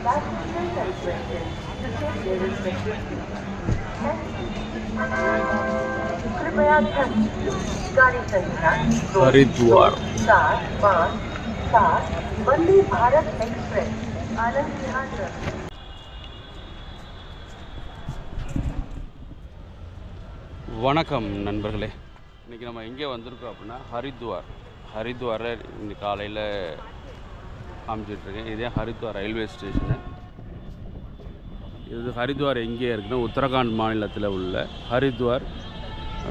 Passengers are requested to take their respective seats. कृपया ध्यान दीजिए गाड़ी संख्या हरिद्वार 757 वंदे भारत एक्सप्रेस आनंद विहार टर्मिनल। வணக்கம் நண்பர்களே. இன்றைக்கி நம்ம எங்கே வந்திருக்கோம் அப்படின்னா ஹரித்வாரில் இந்த காலையில் காமிச்சிட்ருக்கேன். இதே ஹரித்வார் ரயில்வே ஸ்டேஷனு. இது ஹரித்வார் எங்கே இருக்குன்னா உத்தரகாண்ட் மாநிலத்தில் உள்ள ஹரித்வார்.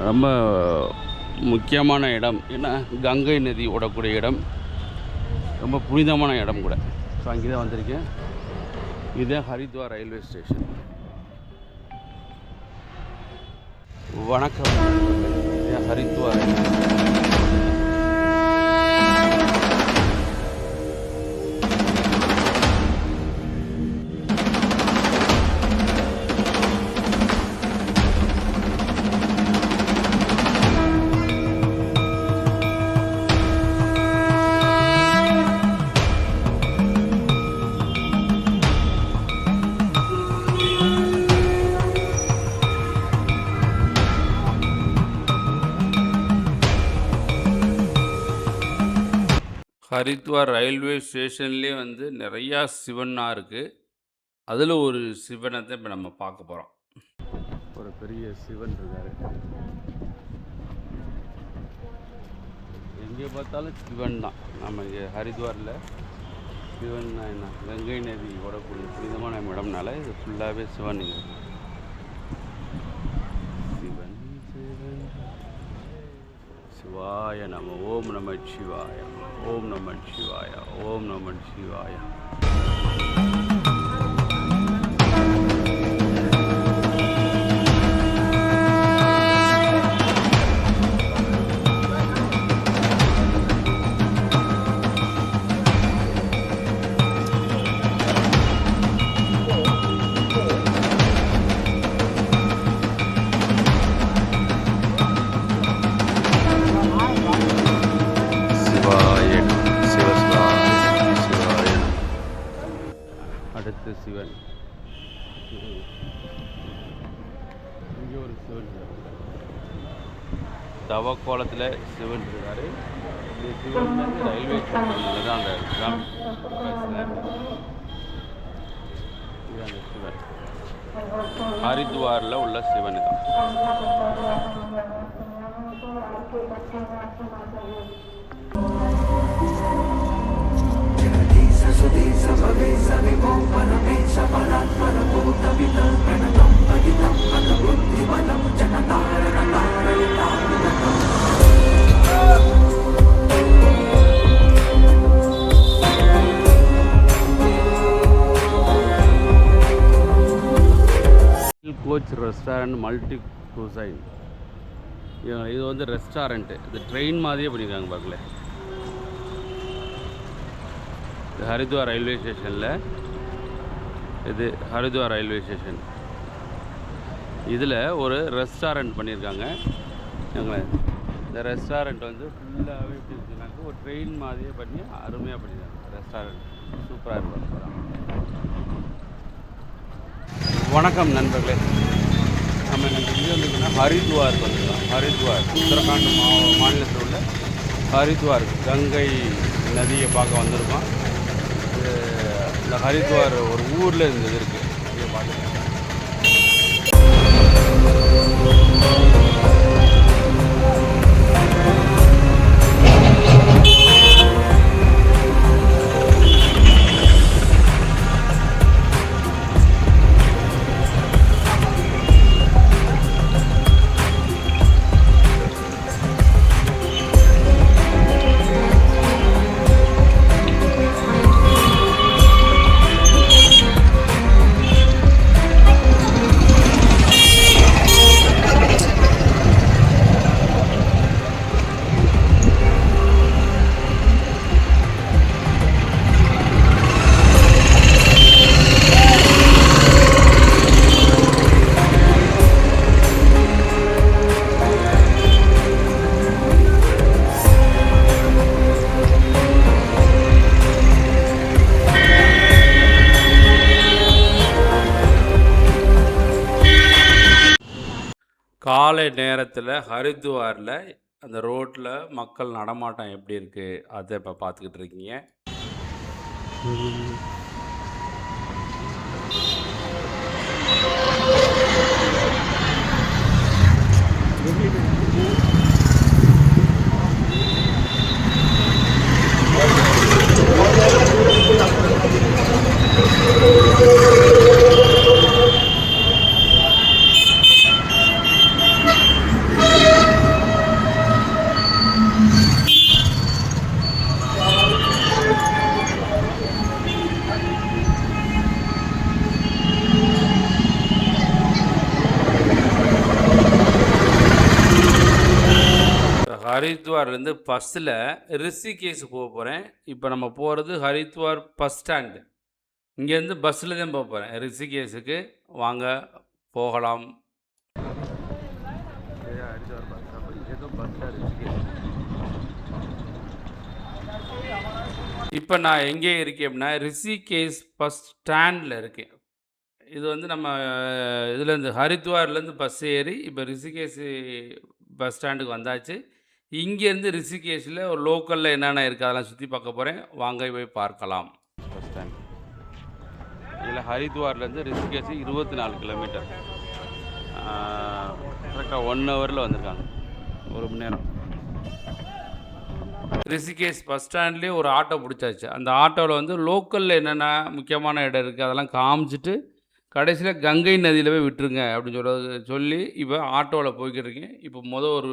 ரொம்ப முக்கியமான இடம், ஏன்னா கங்கை நதி ஓடக்கூடிய இடம், ரொம்ப புனிதமான இடம் கூட. ஸோ அங்கே தான் வந்திருக்கேன். இதே ஹரித்வார் ரயில்வே ஸ்டேஷன். வணக்கம் இதே ஹரித்வார். ஹரித்வார் ரயில்வே ஸ்டேஷன்லேயே வந்து நிறையா சிவனாக இருக்குது. அதில் ஒரு சிவனை தான் இப்போ நம்ம பார்க்க போகிறோம். ஒரு பெரிய சிவன் இருக்கார். எங்கே பார்த்தாலும் சிவன் தான். நம்ம இங்கே ஹரித்வாரில் சிவன் தான். என்ன கங்கை நதி ஓடக்கூடிய புனிதமான இடம்னால இது ஃபுல்லாகவே சிவன். சிவன் சிவன் சிவாய நம. ஓம் நம சிவாய. ஓம் நம சிவாய. ஓம் நம சிவாய. அடுத்து சிவன். இங்கே ஒரு சிவன் தவக்கோலத்தில் சிவன் இருக்கார். இந்த சிவன் வந்து ரயில்வே ஸ்டேஷனில் தான் அந்த கிராம் இது அந்த சிவன். ஹரித்வாரில் உள்ள சிவன் தான். Coach restaurant multi cuisine. இது வந்து ரெஸ்டாரண்ட்டு. இது ட்ரெயின் மாதிரியே பண்ணியிருக்காங்க பார்க்கல. இது ஹரித்வார் ரயில்வே ஸ்டேஷனில். இது ஹரித்வார் ரயில்வே ஸ்டேஷன். இதில் ஒரு ரெஸ்டாரண்ட் பண்ணியிருக்காங்க. இந்த ரெஸ்டாரண்ட் வந்து ஃபுல்லாகவே எப்படி இருக்குனாக்க ஒரு ட்ரெயின் மாதிரியே பண்ணி அருமையாக பண்ணியிருக்காங்க. ரெஸ்டாரண்ட் சூப்பராக இருக்கும். வணக்கம் நண்பர்களே. நம்ம எனக்கு இங்கே வந்துருக்கோம்னா ஹரித்வாருக்கு வந்துருக்கோம். ஹரித்வார் உத்தரகாண்ட் மாநிலத்தில் உள்ள ஹரித்வார் கங்கை நதியை பார்க்க வந்திருக்கோம். இந்த ஹரித்வார் ஒரு ஊரில் இருந்தது இருக்குது. இங்கே பார்த்துருக்கேன். காலை நேரத்தில் ஹரித்வாரில் அந்த ரோட்டில் மக்கள் நடமாட்டம் எப்படி இருக்குது அதை இப்போ பார்த்துக்கிட்டு இருக்கீங்க. ஹரித்வார்லேருந்து பஸ்ஸில் ரிஷிகேஷ் போக போகிறேன். இப்போ நம்ம போகிறது ஹரித்வார் பஸ் ஸ்டாண்டு. இங்கேருந்து பஸ்ஸில் தான் போக போகிறேன் ரிஷிகேஷுக்கு. வாங்க போகலாம். இப்போ நான் எங்கே இருக்கேன் அப்படின்னா ரிஷிகேஷ் பஸ் ஸ்டாண்டில் இருக்கேன். இது வந்து நம்ம இதுலேருந்து ஹரித்வார்லேருந்து பஸ் ஏறி இப்போ ரிஷிகேஷ் பஸ் ஸ்டாண்டுக்கு வந்தாச்சு. இங்கேருந்து ரிஷிகேஷில் ஒரு லோக்கலில் என்னென்ன இருக்குது அதெல்லாம் சுற்றி பார்க்க போகிறேன். வாங்க போய் பார்க்கலாம். பஸ் ஸ்டாண்ட் இதில் ஹரித்வார்லேருந்து ரிஷிகேஷ் 24 கிலோமீட்டர். கரெக்டாக 1 ஹவரில் வந்திருக்காங்க, 1 மணி நேரம். ரிஷிகேஷ் பஸ் ஸ்டாண்ட்லேயே ஒரு ஆட்டோ பிடிச்சாச்சு. அந்த ஆட்டோவில் வந்து லோக்கலில் என்னென்ன முக்கியமான இடம் இருக்குது அதெல்லாம் காமிச்சிட்டு கடைசியில் கங்கை நதியில் போய் விட்டுருங்க அப்படின்னு சொல்லி இப்போ ஆட்டோவில் போய்கிட்டு இருக்கேன். இப்போ ஒரு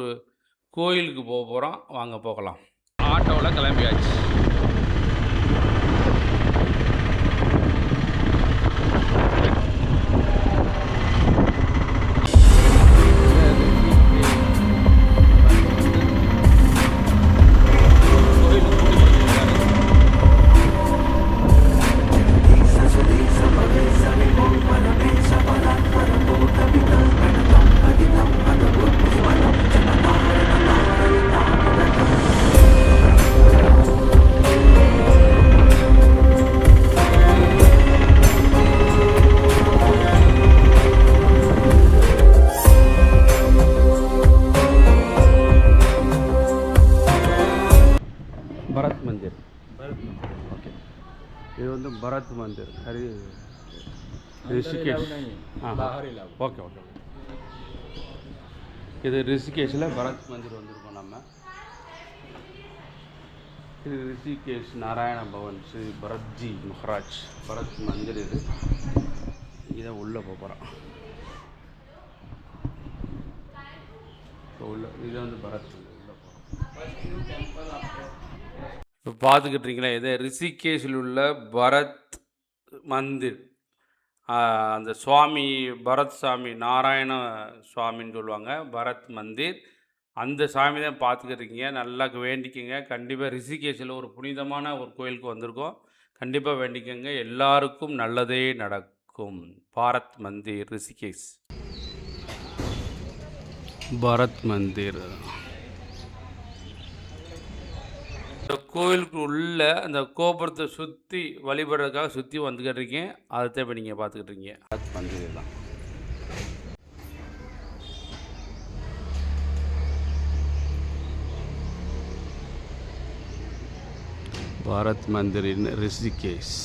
கோயிலுக்கு போக போகிறோம். வாங்க போகலாம். ஆட்டோவில் கிளம்பியாச்சு. பரத் மந்திர். ஓகே, இது வந்து பரத் மந்திர் ரிஷிகேஷ். ஓகே ஓகே, இது ரிஷிகேஷில் பரத் மந்திர் வந்திருக்கோம் நம்ம. இது ரிஷிகேஷ் நாராயண பவன் ஸ்ரீ பரத்ஜி மஹராஜ் பரத் மந்திர். இது இதை உள்ளே போகிறோம். இது வந்து பரத் மந்திர் உள்ளே போகிறோம். இப்போ பார்த்துக்கிட்டு இருக்கீங்களா, இது ரிஷிகேஷில் உள்ள பரத் மந்திர். அந்த சுவாமி பரத் சாமி, நாராயண சுவாமின்னு சொல்லுவாங்க, பரத் மந்திர். அந்த சாமி தான் பார்த்துக்கிட்டு இருக்கீங்க. நல்லா வேண்டிக்கங்க. கண்டிப்பாக ரிஷிகேஷில் ஒரு புனிதமான ஒரு கோயிலுக்கு வந்திருக்கோம். கண்டிப்பாக வேண்டிக்கங்க, எல்லாருக்கும் நல்லதே நடக்கும். பரத் மந்திர் ரிஷிகேஷ். பரத் மந்திர் இந்த கோயிலுக்கு உள்ள அந்த கோபுரத்தை சுற்றி வழிபடுறதுக்காக சுற்றி வந்துக்கிட்டு இருக்கேன். அதை இப்போ நீங்கள் பார்த்துக்கிட்டு இருக்கீங்க. பரத் மந்திர் தான். பரத் மந்திர் இன் ரிஷிகேஷ்.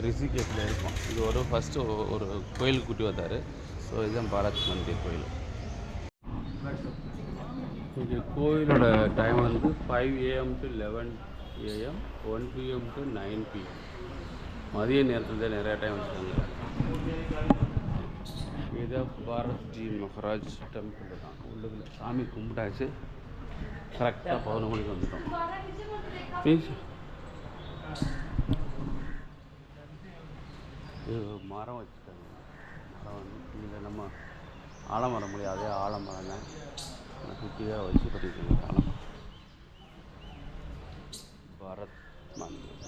ரிஷிகேஷில் இருக்கும். இது ஒரு ஃபஸ்ட்டு ஒரு கோயிலுக்கு கூட்டி வந்தார். ஸோ இதுதான் பரத் மந்திர் கோயில். இங்கே கோயிலோட டைம் வந்து 5 AM to 11 AM, 1 PM to 9 PM. மதிய நேரத்தில் தான் நிறையா டைம் வச்சுருக்காங்க. இது பரத்ஜி மஹராஜ் டெம்பிள் தான். உள்ளுக்குள்ள சாமி கும்பிட்டாச்சு. கரெக்டாக 11 மணிக்கு வந்துட்டோம். இது மரம் வச்சுட்டாங்க. மரம் வந்து இதில் நம்ம ஆலமரம் முடியாது, ஆலமரம் தான் சுற்றி தான் வச்சு பண்ணியிருக்காங்க. காலம் பரத் மந்திர்.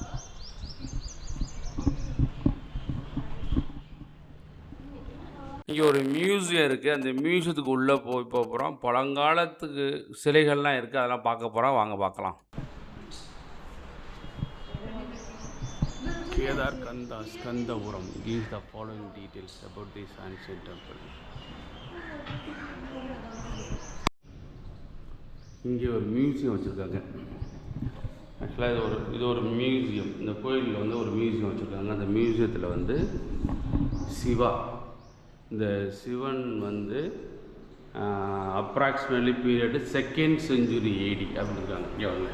இங்கே ஒரு மியூசியம் இருக்குது. அந்த மியூசியத்துக்கு உள்ளே போக போகிறோம். பழங்காலத்துக்கு சிலைகள்லாம் இருக்குது, அதெல்லாம் பார்க்க போகிறோம். வாங்க பார்க்கலாம். Kedarkanda Skandapuram gives the following details about this ancient temple. இங்கே ஒரு மியூசியம் வச்சுருக்காங்க. ஆக்சுவலாக இது ஒரு மியூசியம். இந்த கோயிலில் வந்து ஒரு மியூசியம் வச்சுருக்காங்க. அந்த மியூசியத்தில் வந்து சிவா, இந்த சிவன் வந்து approximately period 2nd century AD அப்படின்னு இருக்காங்க. இங்கே வந்து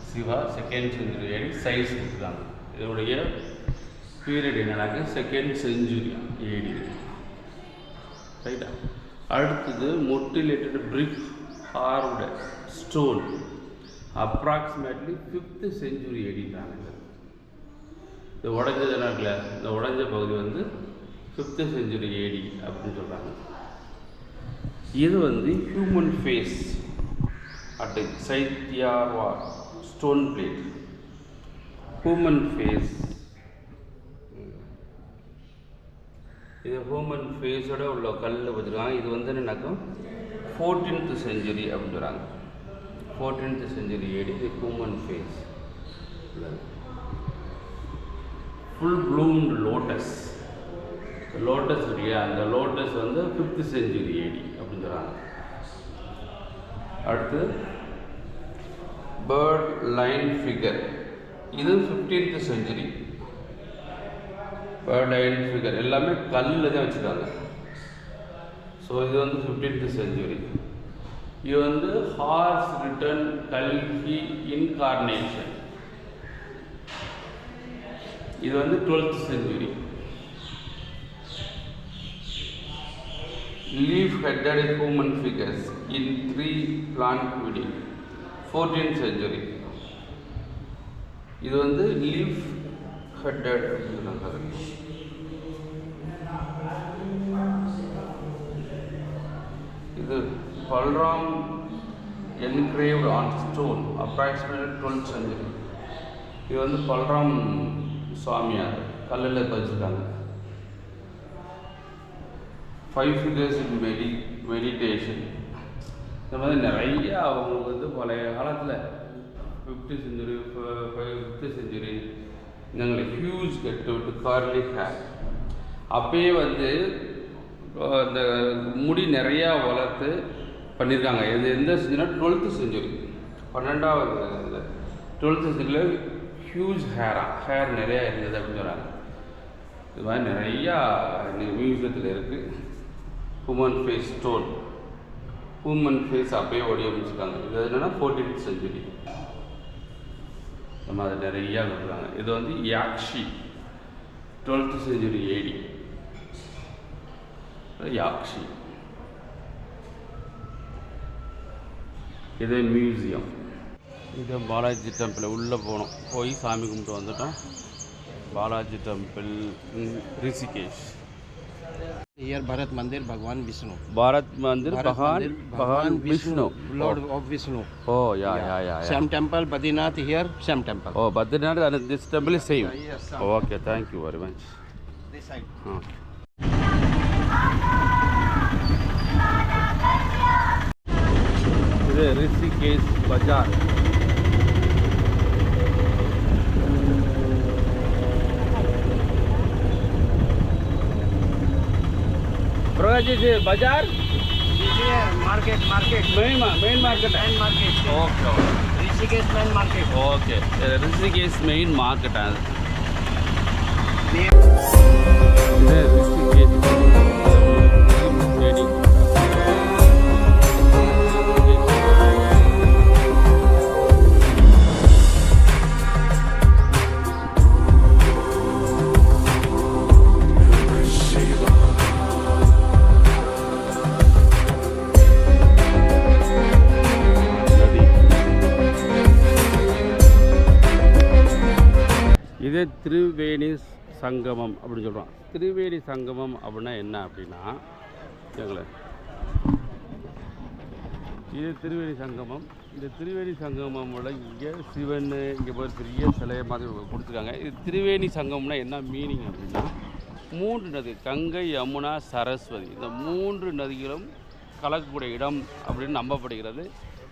Siva 2nd century AD size இருக்காங்க. இதனுடைய பீரியட் என்னன்னாக்க 2nd century AD. ரைட்டா? அடுத்தது மொட்டிலேட்டட் பிரிக் ஹார்வ்டு ஸ்டோன் அப்ராக்சிமேட்லி 5th century ADன்றாங்க. இது உடஞ்சதுனா இருக்குல்ல, இந்த உடஞ்ச பகுதி வந்து 5th century AD அப்படின்னு சொல்கிறாங்க. இது வந்து ஹியூமன் ஃபேஸ் அட் சைத்யாவா ஸ்டோன் பிளேட். ஹியூமன் ஃபேஸ், இது ஹியூமன் ஃபேஸோட உள்ள கல் வச்சுருக்காங்க. இது வந்து என்னன்னாக்கும் 14th century அப்படின்னு சொல்கிறாங்க. 14th century AD இது human face. Full bloomed lotus, lotus இல்லையா, அந்த லோட்டஸ் வந்து 5th century AD அப்படின்னு சொல்கிறாங்க. அடுத்து பேர்ட் லைன் ஃபிகர், இது 15th century. Bird line figure எல்லாமே கல்லில் தான் வச்சுருக்காங்க. ஸோ இது வந்து 15th century. இது வந்து ஹார்ஸ் ரிட்டன் கல்கி இன்கார்னேஷன், இது வந்து 12th century. Leaf headed human figures in 3 plant wedding, 14th century. இது வந்து லீஃப் ஹெட்டட் அப்படின்னு. இது Balram engraved on stone approximately 12th century. இது வந்து பல்ராம் சுவாமியார் கல்லில் பதிச்சிருக்காங்க. 5 figures in மெடிடேஷன். இந்த மாதிரி நிறையா அவங்களுக்கு வந்து பழைய காலத்தில் 5th century 5th century நாங்கள் ஹியூஜ் கட்டு விட்டு கார்லி ஹேர். அப்பயே வந்து இந்த முடி நிறையா வளர்த்து பண்ணியிருக்காங்க. இது எந்த செஞ்சுன்னா 12th century, 12th centuryயில் ஹியூஜ் ஹேர் நிறையா இருந்தது அப்படின்னு சொல்கிறாங்க. இது மாதிரி நிறையா மியூசியத்தில் இருக்குது. Human face stone, human face அப்பயே வடிவமைச்சிருக்காங்க. இது என்னென்னா 14th century. நம்ம அதை நிறையா கொடுக்குறாங்க. இது வந்து Yakshi 12th century AD. Yakshi இது மியூசியம். இது பாலாஜி டெம்பிள் உள்ளே போனோம், போய் சாமி கும்பிட்டு வந்துட்டோம். Balaji temple Rishikesh. Here Bharat Mandir, Bhagwan Vishnu. Bharat Mandir, Bhagwan Vishnu, Lord of Vishnu. Oh, yeah. Same temple, Badrinath here, same temple. Oh, Badrinath and this temple is same. Yes, Oh, okay, thank you very much. This side. Okay. இது ரிஷிகேஷ் பஜார். प्रकाश जी बाजार Market. Main market है. Main market. Okay Rishikesh main market. Okay Rishikesh main market है. இது திரிவேணி சங்கமம் அப்படின்னு சொல்கிறோம். திரிவேணி சங்கமம் அப்படின்னா என்ன அப்படின்னா, எங்களை இது திரிவேணி சங்கமம். இந்த திரிவேணி சங்கமோட இங்கே சிவன் இங்கே போய் பெரிய சிலையை மாதிரி கொடுத்துருக்காங்க. இது திரிவேணி சங்கமம்னா என்ன மீனிங் அப்படின்னா, 3 நதி கங்கை, யமுனா, சரஸ்வதி, இந்த 3 நதிகளும் கலக்கக்கூடிய இடம் அப்படின்னு நம்பப்படுகிறது.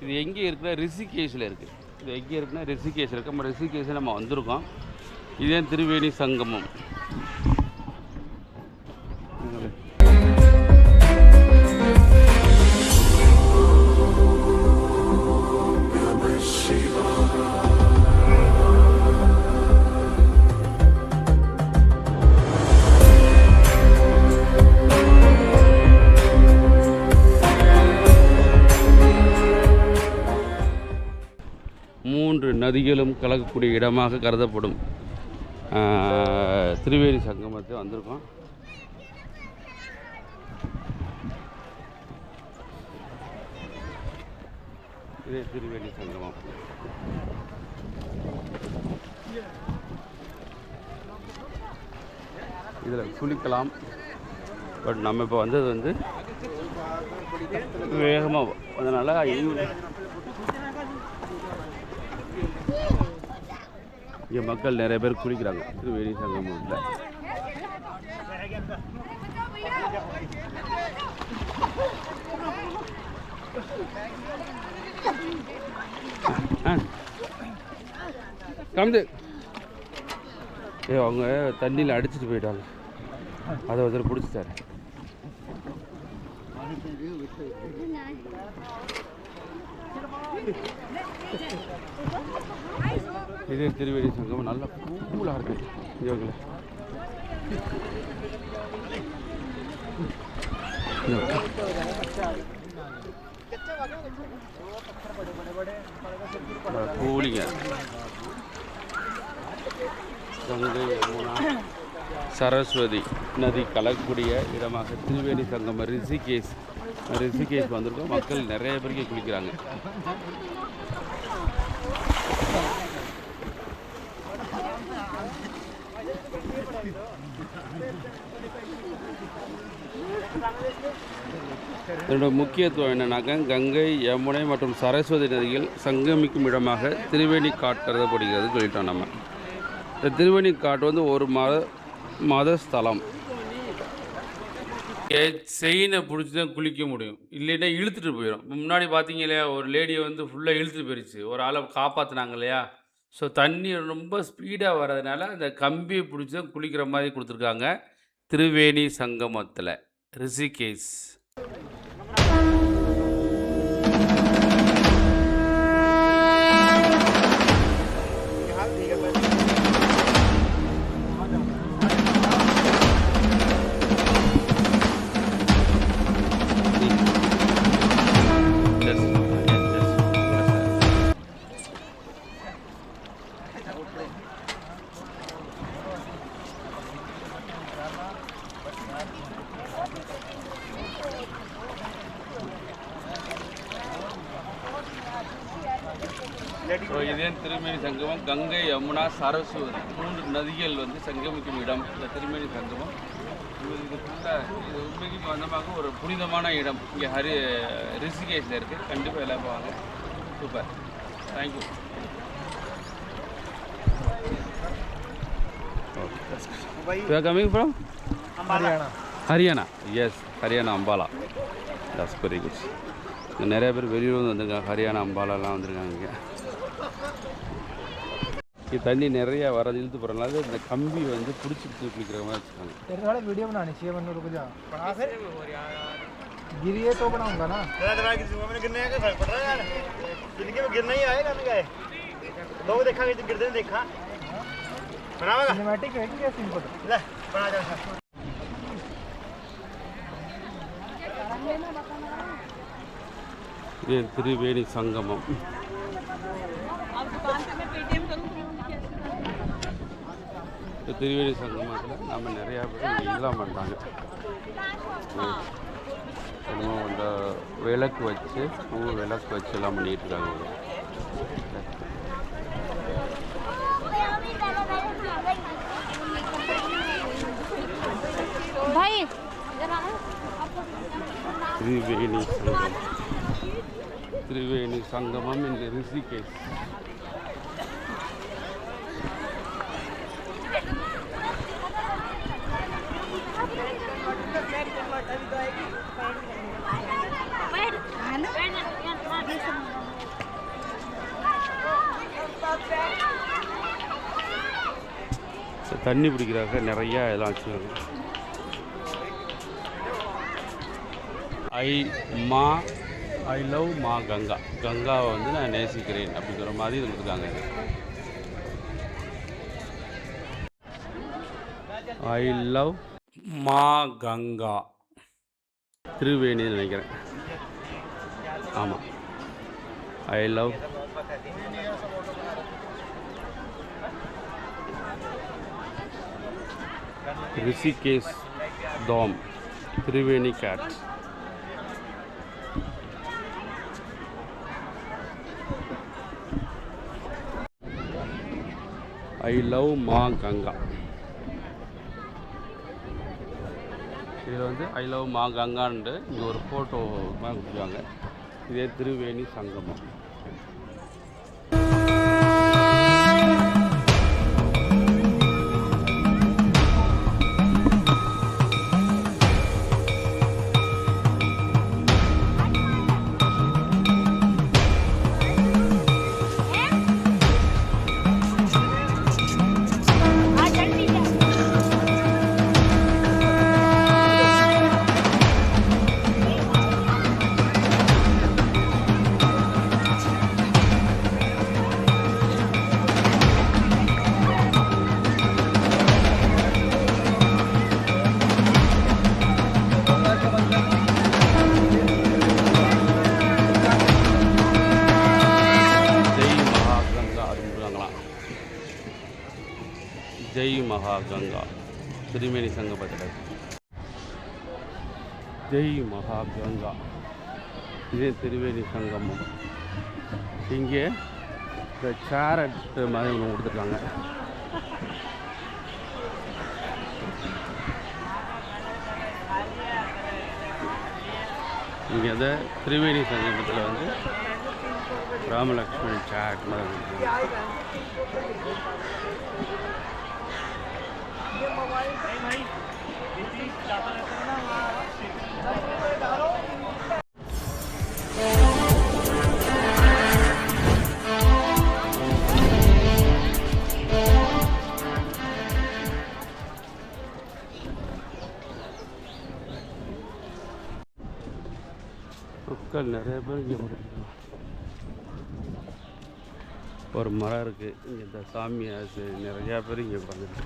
இது எங்கே இருக்கிற ரிஷிகேஷில் இருக்குது. இது எங்கே இருக்குன்னா ரிஷிகேஷ் இருக்குது. நம்ம ரிஷிகேஷ் நம்ம வந்திருக்கோம். இதே திரிவேணி சங்கமம். மூன்று நதிகளும் கலக்கக்கூடிய இடமாக கருதப்படும் திரிவேணி சங்கமத்தை வந்திருக்கோம். இதே திரிவேணி சங்கமம். இதில் குளிக்கலாம். பட் நம்ம இப்போ வந்தது வந்து வேகமாக அதனால் இங்கே மக்கள் நிறைய பேர் குளிக்கிறாங்க திரிவேணி சங்கமத்தில். கம்து அவங்க தண்ணியில் அடிச்சுட்டு போயிட்டாங்க. அதை ஒருத்தர் பிடிச்சிட்டாரு. இதே திரிவேணி சங்கமம் நல்லா கூலாக இருக்குது. யோகில் கூலிங்க. கங்கை யமுனா சரஸ்வதி நதி கலக்கக்கூடிய இடமாக திரிவேணி சங்கமம் ரிஷிகேஷ் வந்திருக்கோம். மக்கள் நிறைய பேருக்கு குளிக்கிறாங்க. இதோட முக்கியத்துவம் என்னன்னாக்கா கங்கை யமுனை மற்றும் சரஸ்வதி நதிகள் சங்கமிக்கும் இடமாக திரிவேணி காட் கருதப்படுகிறது சொல்லிட்டோம். நம்ம இந்த திரிவேணி காட் வந்து ஒரு மத ஸ்தலம். செயினை பிடிச்சி தான் குளிக்க முடியும், இல்லைன்னா இழுத்துட்டு போயிடும். முன்னாடி பார்த்தீங்க இல்லையா, ஒரு லேடியை வந்து ஃபுல்லாக இழுத்துட்டு போயிடுச்சு. ஒரு ஆளை காப்பாற்றினாங்க இல்லையா. ஸோ தண்ணி ரொம்ப ஸ்பீடாக வர்றதுனால அந்த கம்பியை பிடிச்சி தான் குளிக்கிற மாதிரி கொடுத்துருக்காங்க திரிவேணி சங்கமத்தில் ரிஷிகேஷ். ஸோ இதே திரிவேணி சங்கமம் கங்கை யமுனா சரஸ்வதி 3 நதிகள் வந்து சங்கமிக்கும் இடம் இந்த திரிவேணி சங்கமம். இது உண்மைக்கு வந்தமாக ஒரு புனிதமான இடம் இங்கே ரிஷிகேஷில் இருக்குது. கண்டிப்பாக எல்லாம் போவாங்க. Super, thank you. You are coming from? Haryana. Yes, Haryana Ambala. That's very good. நிறைய பேர் வெளியூர் வந்திருக்காங்க. ஹரியானா அம்பாலாலாம் வந்திருக்காங்க. இங்கே தண்ணி நிறைய வர இழுத்து போகிறனால இந்த கம்பி வந்து பிடிச்சி குளிக்கிற மாதிரி வச்சுருக்காங்க. वीडियो बनानी चाहिए वरना रुक जा गिरिए तो बनाऊंगा ना गिरने का फर्क पड़ रहा है यार. जिंदगी में गिरना ही आएगा ना. गए लोग देखा कि गिरते नहीं देखा बनावेगा. सिनेमैटिक है कि क्या सिंपल ले बना जा. ये त्रिवेणी संगमम. त्रिवेणी संगमத்தில் நம்ம நிறையா பேர் இதெல்லாம் பண்ணுறாங்க. என்னமோ இந்த விளக்கு வச்சு விளக்கு வச்சு எல்லாம் பண்ணிகிட்டு இருக்காங்க. त्रिवेणी संगमम इन ऋषिकेश. தண்ணி பிடிக்கிறாங்க நிறையா இதெல்லாம் வச்சுருக்காங்க. ஐ லவ் மா கங்கா, கங்காவை வந்து நான் நேசிக்கிறேன் அப்படிங்கிற மாதிரி இருக்காங்க. ஐ லவ் மா கங்கா, திருவேணின்னு நினைக்கிறேன். ஆமாம், ஐ லவ் ரிஷிகேஷ் தாம் திரிவேணி கேட். ஐ லவ் மா கங்கா. இதில் வந்து ஐ லவ் மா கங்கான்ட்டு இங்கே ஒரு ஃபோட்டோ மாதிரி கொடுத்துருக்காங்க. இதே திருவேணி சங்கமம். ஜெய் மகா கங்கா திருமேனி சங்கமத்தில். ஜெய் மகா கங்கா, இதே திருவேணி சங்கமம். இங்கே இந்த சேரட் மாதிரி ஒன்று கொடுத்துருக்காங்க. இங்கே அந்த திருவேணி சங்கமத்தில் வந்து ராமலக்ஷ்மண் சேரட் மாதிரி கொடுத்துருக்காங்க. மக்கள் நிறைய பேர் இங்கே படுத்துருக்காங்க. ஒரு மரம் இருக்குது இங்கே, இந்த சாமியை நிறையா பேர் இங்கே உட்காந்துருக்கு,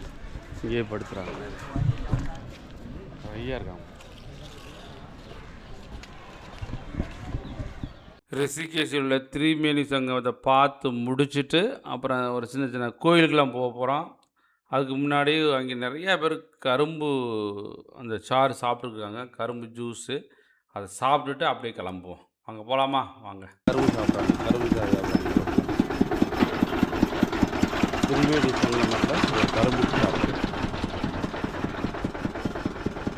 இங்கே படுத்துகிறாங்க. நிறையா இருக்காங்க. ரிஷிகேஷில் உள்ள திரிவேணி சங்கமத்தை பார்த்து முடிச்சுட்டு அப்புறம் ஒரு சின்ன சின்ன கோயிலுக்கெல்லாம் போக போகிறோம். அதுக்கு முன்னாடி அங்கே நிறையா பேர் கரும்பு அந்த சாறு சாப்பிட்ருக்காங்க, கரும்பு ஜூஸு. அதை சாப்பிட்டுட்டு அப்படியே கிளம்புவோம். அங்கே போகலாமா? வாங்க. கரும்பு சாப்பிட்றாங்க, கரும்பு சாறு சாப்பிட்றாங்க. திரிவேணி சங்கமத்தில் கரும்பு சாப்பிட்றாங்க,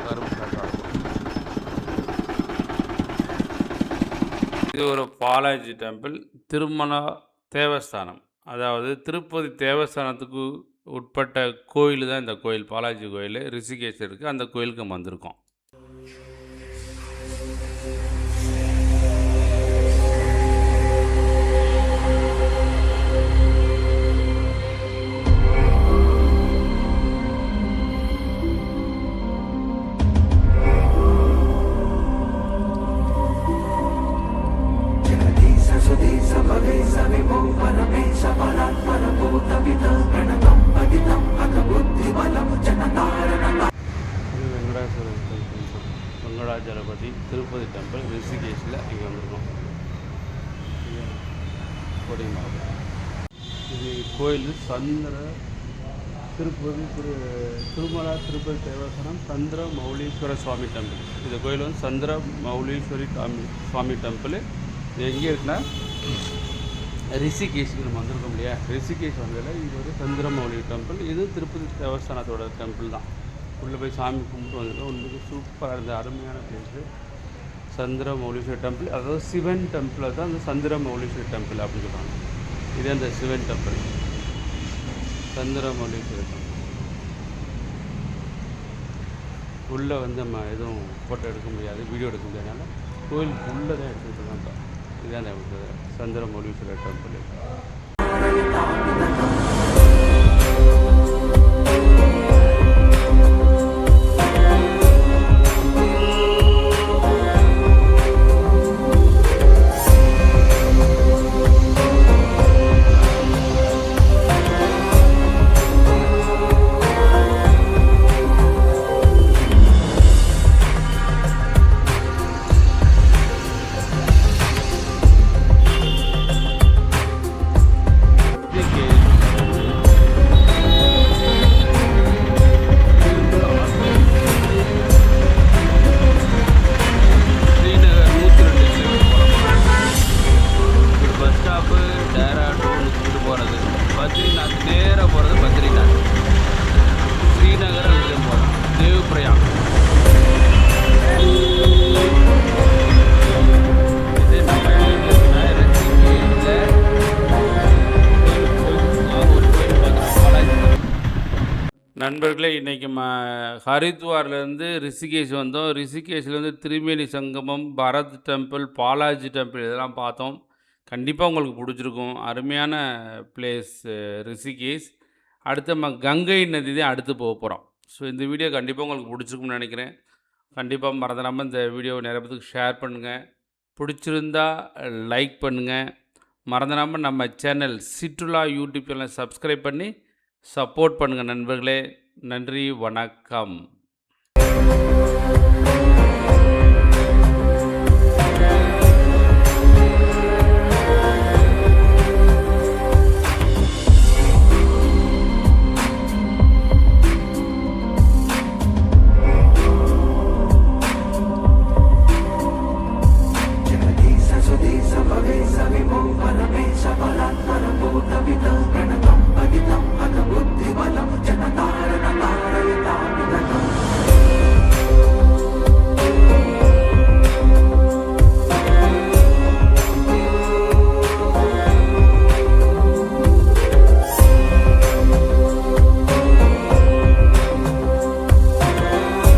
கரும்பு சாப்பிட்றாங்க. இது ஒரு பாலாஜி டெம்பிள், திருமல தேவஸ்தானம். அதாவது திருப்பதி தேவஸ்தானத்துக்கு உட்பட்ட கோயில் தான் இந்த கோயில், பாலாஜி கோயில். ரிஷிகேஷ் இருக்குது, அந்த கோயிலுக்கு நம்ம வந்திருக்கோம். வெங்கடாஜலபதி திருப்பதி டெம்பிள் ரிஷிகேஷில் இங்கே வந்திருக்கோம். இது கோயில் சந்திர திருப்பதி திருமலா திருப்பதி தேவஸ்தானம் சந்திர மௌலீஸ்வர சுவாமி டெம்பிள். இந்த கோயில் வந்து சந்திர மௌலீஸ்வரி சுவாமி டெம்பிள். இது எங்கே இருக்குன்னா ரிஷிகேஷுக்கு நம்ம வந்திருக்கோம் இல்லையா, ரிஷிகேஷ் வந்ததில் இது ஒரு சந்திர மௌலி டெம்பிள். இது திருப்பதி தேவஸ்தானத்தோட டெம்பிள் தான். உள்ளே போய் சாமி கும்பிட்டு வந்துருக்கோம். உங்களுக்கு சூப்பராக இருந்த அருமையான பிளேஸு சந்திர மௌலீஸ்வரர் டெம்பிள். அதாவது சிவன் டெம்பிளில் தான் அந்த சந்திர மௌலீஸ்வரர் டெம்பிள் அப்படின்னு சொல்கிறாங்க. இதே அந்த சிவன் டெம்பிள் சந்திர மௌலீஸ்வரர் டெம்பிள். உள்ளே வந்து நம்ம எதுவும் ஃபோட்டோ எடுக்க முடியாது, வீடியோ எடுக்க முடியாதனால கோயிலுக்கு உள்ளே தான் எடுத்துக்கிட்டு இருக்கோம். இதுதான் சந்திர மௌலீஸ்வரர் டெம்பிள். நேராக போகிறது பத்ரிநாத், ஸ்ரீநகர் அதுலேயே போகிறோம், தேவ்பிரயாக். இது நம்ம நண்பர்களே, இன்றைக்கி ஹரித்வார்லேருந்து ரிஷிகேஷ் வந்தோம். ரிஷிகேஷ்லேருந்து திரிவேணி சங்கமம், பரத் டெம்பிள், பாலாஜி டெம்பிள் இதெல்லாம் பார்த்தோம். கண்டிப்பாக உங்களுக்கு பிடிச்சிருக்கும். அருமையான பிளேஸ் ரிஷிகேஷ். அடுத்து நம்ம கங்கை நதி தான் அடுத்து போக போகிறோம். ஸோ இந்த வீடியோ கண்டிப்பாக உங்களுக்கு பிடிச்சிருக்கும்னு நினைக்கிறேன். கண்டிப்பாக மறந்துடாமல் இந்த வீடியோவை நிறைய பேருக்கு ஷேர் பண்ணுங்கள். பிடிச்சிருந்தா லைக் பண்ணுங்கள். மறந்துடாமல் நம்ம சேனல் சிற்றுலா யூடியூப் சேனலை சப்ஸ்கிரைப் பண்ணி சப்போர்ட் பண்ணுங்கள் நண்பர்களே. நன்றி, வணக்கம்.